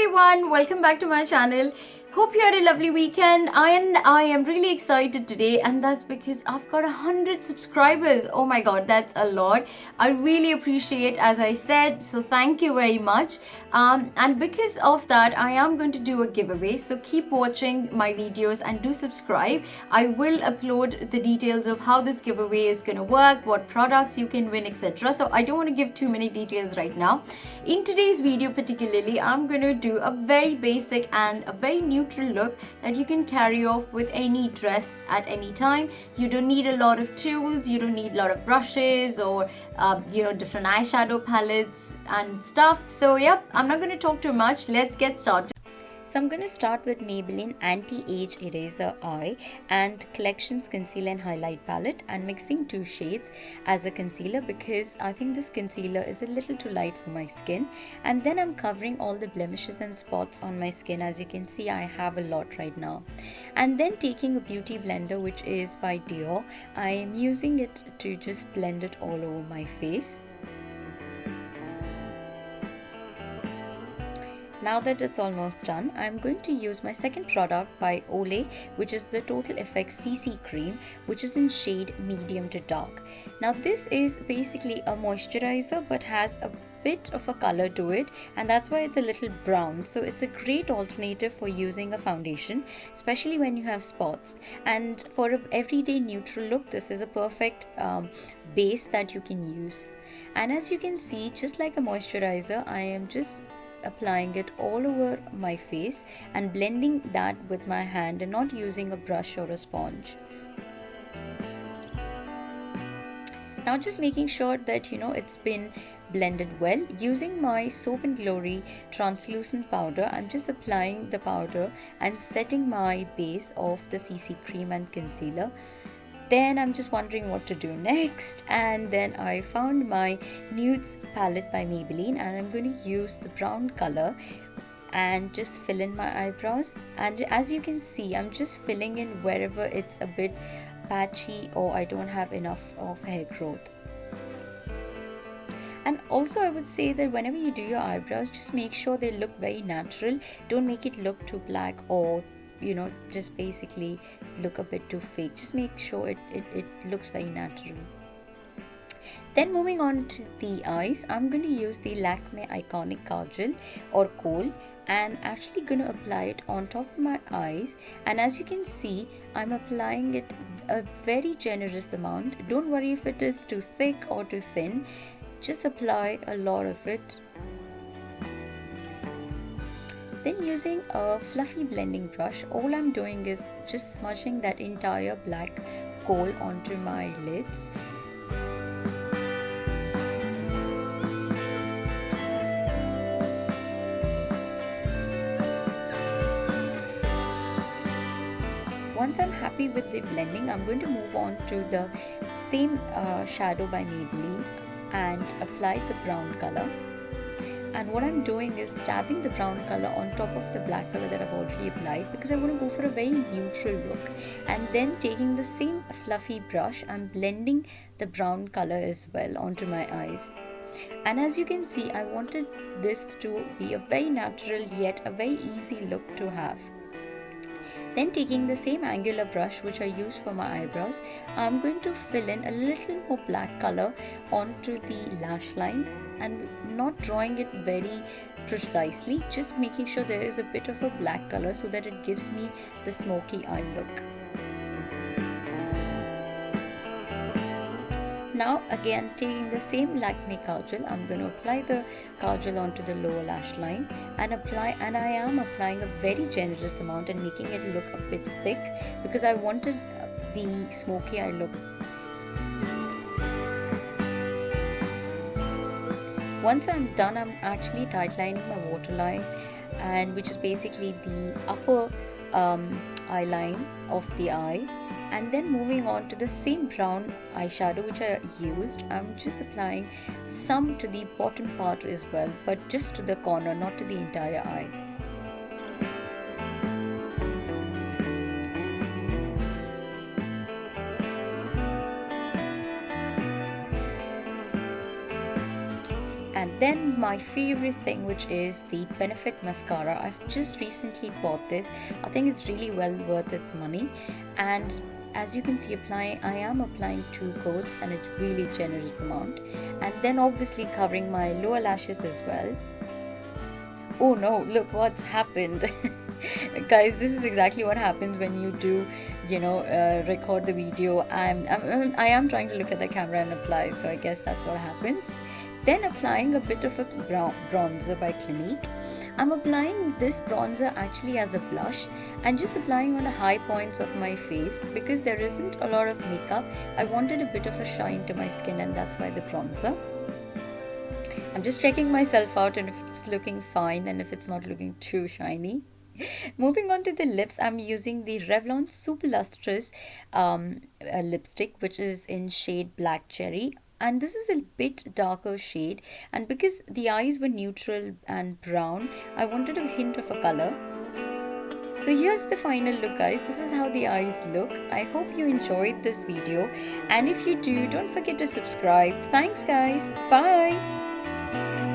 everyone, welcome back to my channel. Hope you had a lovely weekend. I am really excited today, and that's because I've got 100 subscribers. Oh my god, that's a lot. I really appreciate, as I said, so thank you very much. And because of that, I am going to do a giveaway, so keep watching my videos and do subscribe. I will upload the details of how this giveaway is going to work, what products you can win, etc. So I don't want to give too many details right now. In today's video particularly, I'm going to do a very basic and a very neutral look that you can carry off with any dress at any time. You don't need a lot of tools, you don't need a lot of brushes or different eyeshadow palettes and stuff. So yeah, I'm not going to talk too much. Let's get started. So I'm going to start with Maybelline Anti-Age Eraser Eye and Collections Concealer and Highlight Palette, and mixing two shades as a concealer because I think this concealer is a little too light for my skin. And then I'm covering all the blemishes and spots on my skin. As you can see, I have a lot right now. And then taking a beauty blender, which is by Dior, I am using it to just blend it all over my face. Now that it's almost done, I'm going to use my second product by Olay, which is the Total Effects CC Cream, which is in shade medium to dark. Now this is basically a moisturizer but has a bit of a color to it, and that's why it's a little brown. So it's a great alternative for using a foundation, especially when you have spots. And for an everyday neutral look, this is a perfect base that you can use. And as you can see, just like a moisturizer, I am just applying it all over my face and blending that with my hand and not using a brush or a sponge. Now just making sure that it's been blended well. Using my Soap and Glory translucent powder, I'm just applying the powder and setting my base of the CC cream and concealer. Then I'm just wondering what to do next, and then I found my nudes palette by Maybelline, and I'm going to use the brown color and just fill in my eyebrows. And as you can see, I'm just filling in wherever it's a bit patchy or I don't have enough of hair growth. And also I would say that whenever you do your eyebrows, just make sure they look very natural. Don't make it look too black or just basically look a bit too fake. Just make sure it looks very natural. Then moving on to the eyes, I'm going to use the Lakme Iconic Kajal or Kohl, and actually going to apply it on top of my eyes. And as you can see, I'm applying it a very generous amount. Don't worry if it is too thick or too thin, just apply a lot of it. Then using a fluffy blending brush, all I'm doing is just smudging that entire black kohl onto my lids. Once I'm happy with the blending, I'm going to move on to the same shadow by Maybelline and apply the brown color. And what I'm doing is dabbing the brown color on top of the black color that I've already applied, because I want to go for a very neutral look. And then taking the same fluffy brush, I'm blending the brown color as well onto my eyes. And as you can see, I wanted this to be a very natural yet a very easy look to have. Then taking the same angular brush which I used for my eyebrows, I'm going to fill in a little more black color onto the lash line, and not drawing it very precisely, just making sure there is a bit of a black color so that it gives me the smoky eye look. Now again, taking the same Lakme Kajal, I'm going to apply the Kajal onto the lower lash line and I am applying a very generous amount and making it look a bit thick because I wanted the smoky eye look. Once I'm done, I'm actually tightlining my waterline, and which is basically the upper eye line of the eye. And then moving on to the same brown eyeshadow which I used, I'm just applying some to the bottom part as well, but just to the corner, not to the entire eye. And Then my favorite thing, which is the Benefit mascara. I've just recently bought this. I think it's really well worth its money. And as you can see, I am applying 2 coats, and it's really generous amount. And then obviously covering my lower lashes as well. Oh no, look what's happened. Guys, this is exactly what happens when you do, record the video. I am trying to look at the camera and apply, so I guess that's what happens. Then applying a bit of a bronzer by Clinique. I'm applying this bronzer actually as a blush and just applying on the high points of my face because there isn't a lot of makeup. I wanted a bit of a shine to my skin, and that's why the bronzer. I'm just checking myself out and if it's looking fine and if it's not looking too shiny. Moving on to the lips, I'm using the Revlon Super Lustrous lipstick, which is in shade Black Cherry. And this is a bit darker shade, and because the eyes were neutral and brown, I wanted a hint of a color. So here's the final look, guys. This is how the eyes look. I hope you enjoyed this video, and if you do, don't forget to subscribe. Thanks, guys. Bye.